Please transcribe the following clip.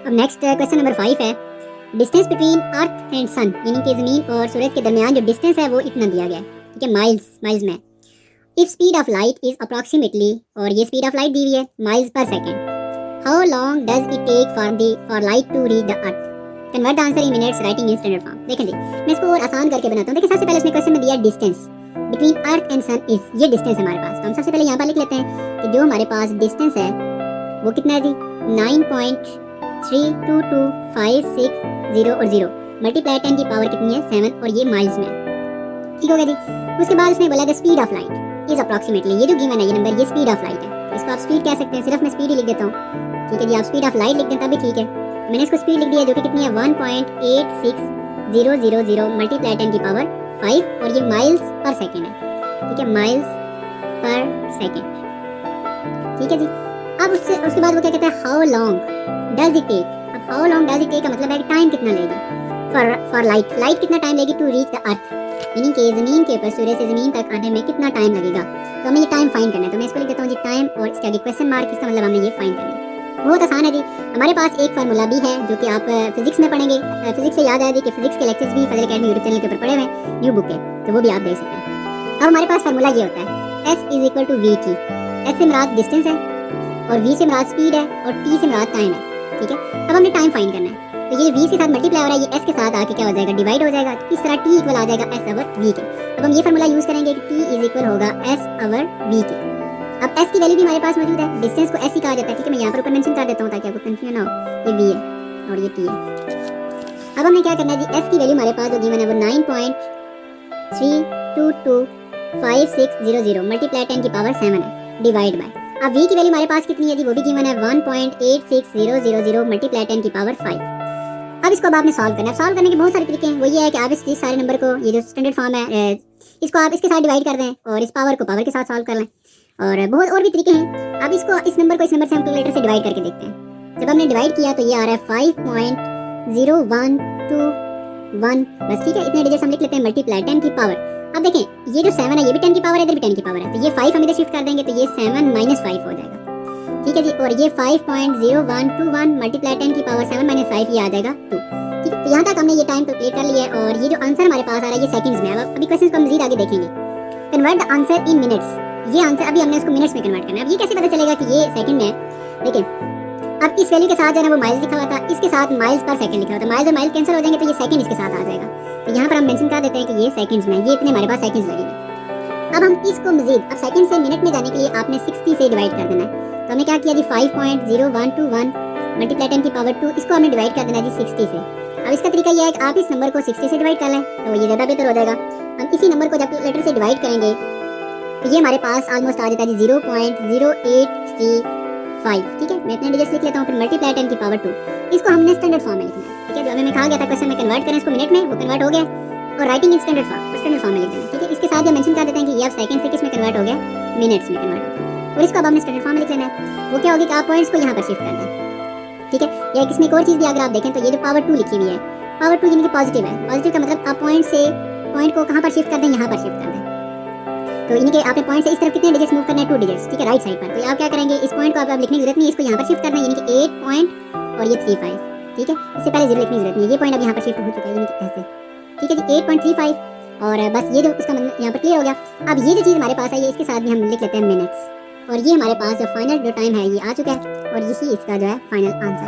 अब next question number 5 है, distance between earth and सन, यानी कि ज़मीन और सूरज के दरमियान जो डिस्टेंस है वो इतना दिया गया है, ठीक है, माइल्स में। If speed of light is approximately, और ये स्पीड ऑफ लाइट दी हुई है miles per second, how long does it take for light to reach the earth, convert the answer in minutes writing in standard form. देखें जी, मैं इसको और आसान करके बनाता हूँ। देखिए सबसे पहले इसमें क्वेश्चन में दिया distance between earth and sun is, ये डिस्टेंस है हमारे पास, तो हम सबसे पहले यहाँ पर लिख लेते हैं कि जो हमारे पास डिस्टेंस है वो कितना है जी, 9.322560 और 0 मल्टीप्लाई 10 की पावर कितनी है 7, और ये माइल्स में, ठीक हो गया जी। उसके बाद उसने बोला the speed of light is approximately, ये जो गिवन है ये नंबर, ये स्पीड ऑफ लाइट है, इसको आप स्पीड कह सकते हैं, सिर्फ मैं स्पीड ही लिख देता हूँ, ठीक है जी। आप स्पीड ऑफ लाइट लिख दें तब भी ठीक है, मैंने इसको स्पीड लिख दिया जो कि कितनी है 1.86000 मल्टीप्लाई 10 की पावर 5, और ये माइल्स पर सेकेंड है, ठीक है, माइल्स पर सेकेंड, ठीक है जी। अब उसके बाद वो क्या कहता है, how long does it take, अब how long does it take का मतलब है कि टाइम कितना लेगी फॉर लाइट कितना टाइम लेगी टू रीच द अर्थ, यानी कि ज़मीन के ऊपर सूर्य से ज़मीन तक आने में कितना टाइम लगेगा, तो हमें ये टाइम फाइंड करना है। तो मैं इसको लिख देता हूँ जी टाइम, और इसके आगे क्वेश्चन मार्क, इसका मतलब हमने ये फाइंड करना है। बहुत आसान है जी, हमारे पास एक फार्मूला भी है जो कि आप फिजिक्स में पढ़ेंगे, फिजिक्स से याद आया जी कि फिजिक्स के लेक्चर्स भी फजल अकेडमी यूट्यूब चैनल के ऊपर पढ़े हुए हैं, न्यू बुक है, तो वो भी आप देख सकते हैं। अब हमारे पास फार्मूला ये होता है S is equal to V T, S से मुराद डिस्टेंस है और V से मुराद स्पीड है और T से मुराद टाइम है, ठीक है। अब हमने टाइम फाइंड करना है, तो ये V के साथ मल्टीप्लाई हो रहा है, ये S के साथ आके क्या हो जाएगा, डिवाइड हो जाएगा, इस तरह T इक्वल आ जाएगा S ओवर V के। अब हम ये फार्मूला यूज करेंगे कि T इज इक्वल होगा S ओवर V के। अब S की वैल्यू भी हमारे पास मौजूद है, डिस्टेंस को S ही कहा जाता है, ठीक है, मैं यहाँ पर ऊपर मेंशन कर देता हूँ ताकि आपको कंफ्यूजन ना हो, ये V है और ये T है। अब हमने क्या करना है जी, S की वैल्यू हमारे पास जो गिवन है वो 9.322560 मल्टीप्लाई 10 की पावर 7 है, डिवाइड बाय, अब V की वैल्यू हमारे पास कितनी है जी, वो भी गिवन है 1.86000 मल्टीप्लाई 10 की पावर 5। अब इसको अब आपने सॉल्व करना है। सॉल्व करने के बहुत सारे तरीके हैं, वो ये है कि आप इस सारे नंबर को, ये जो स्टैंडर्ड फॉर्म है, इसको आप इसके साथ डिवाइड कर दें और इस पावर को पावर के साथ सॉल्व कर लें, और बहुत और भी तरीके हैं। अब इसको इस नंबर से हम कैलकुलेटर से डिवाइड करके देखते हैं। जब हमने डिवाइड किया तो ये आ रहा है 5.0121, बस ठीक है, इतने डिजिट्स हम लिख लेते हैं मल्टीप्लाई 10 की पावर। अब देखें ये जो 7 है ये भी 10 की पावर है, इधर भी 10 की पावर है, तो ये 5 हम इधर शिफ्ट कर देंगे तो ये 7 माइनस 5 हो जाएगा, ठीक है जी। और ये 5.0121 मल्टीप्लाई 10 की पावर 7 माइनस 5, ये आ जाएगा 2, ठीक है। तो यहाँ तक हमने ये टाइम कैलकुलेट कर लिया है, और ये जो आंसर हमारे पास आ रहा है ये सेकंड्स में है। अब अभी क्वेश्चन को मजीद आगे देखेंगे। Convert the answer in minutes, ये आंसर अभी हमने इसको मिनट्स में कन्वर्ट करना है। अब ये कैसे पता चलेगा कि ये सेकंड में है, देखिए अब इस वैल्यू के साथ जो है वो माइल्स लिखा हुआ था, इसके साथ माइल्स पर सेकंड लिखा हुआ था, माइल्स और माइल्स कैंसिल हो जाएंगे तो ये सेकंड इसके साथ आ जाएगा, तो यहाँ पर हम मेंशन कर देते हैं कि ये सेकंड्स में, ये इतने हमारे पास सेकंड्स लगेंगे। अब हम इसको मजीद, अब सेकंड से मिनट में जाने के लिए आपने 60 से डिवाइड कर देना है, तो हमने क्या किया जी 5.0121 मल्टीप्लाई 10 की पावर 2, इसको हमने डिवाइड कर देना है जी 60 से। अब इसका तरीका यह है कि आप इस नंबर को 60 से डिवाइड कर लें तो ये ज़्यादा बेहतर हो जाएगा। हम इसी नंबर को जब कैलकुलेटर से डिवाइड करेंगे तो ये हमारे पास ऑलमोस्ट आ जाता है जी 0.0835, ठीक है। मैं इतने डिजिट्स लिख लेता हूँ, फिर मल्टीप्लाई 10 की पावर 2, इसको हमने स्टैंडर्ड फॉर्म में लिखना है, ठीक है। जो हमें कहा गया था क्वेश्चन में कन्वर्ट करें इसको मिनट में, वो कन्वर्ट हो गया, और राइटिंग इन स्टैंडर्ड फॉर्म में लिख देना, ठीक है। इसके साथ हम मेंशन कर देते हैं कि ये अब सेकंड से किस में कन्वर्ट हो गया, मिनट्स में कन्वर्ट हो गया, और इसको अब हमने स्टैंडर्ड फॉर्म में लिख लेना है। वो क्या होगी कि आप पॉइंट्स को यहाँ पर शिफ्ट कर दें, ठीक है। या इसमें एक और चीज़ भी अगर आप देखें तो ये जो पावर 2 लिखी हुई है, पावर 2 यानी कि पॉजिटिव है, पॉजिटिव का मतलब आप पॉइंट को कहाँ पर शिफ्ट कर दें, यहाँ पर शिफ्ट कर दें, तो यानी कि आपने पॉइंट से इस तरफ कितने डिजिट्स मूव करने हैं, 2 डिजिट्स, ठीक है, राइट साइड पर। तो आप क्या करेंगे, इस पॉइंट को आप लिखने की जरूरत नहीं है, इसको यहाँ पर शिफ्ट करना है, यानी कि 8 पॉइंट और ये 35, ठीक है। इससे पहले 0 लिखने की जरूरत नहीं है, ये पॉइंट अब यहाँ पर शिफ्ट हो चुका है, यानी कि ऐसे, ठीक है जी 8.35, और बस ये जो इसका यहाँ पर क्लियर हो गया। अब ये जो चीज़ हमारे पास है ये इसके साथ भी हम लिख लेते हैं मिनट्स, और ये हमारे पास जो फाइनल जो टाइम है ये आ चुका है, और यही इसका जो है फाइनल आंसर है।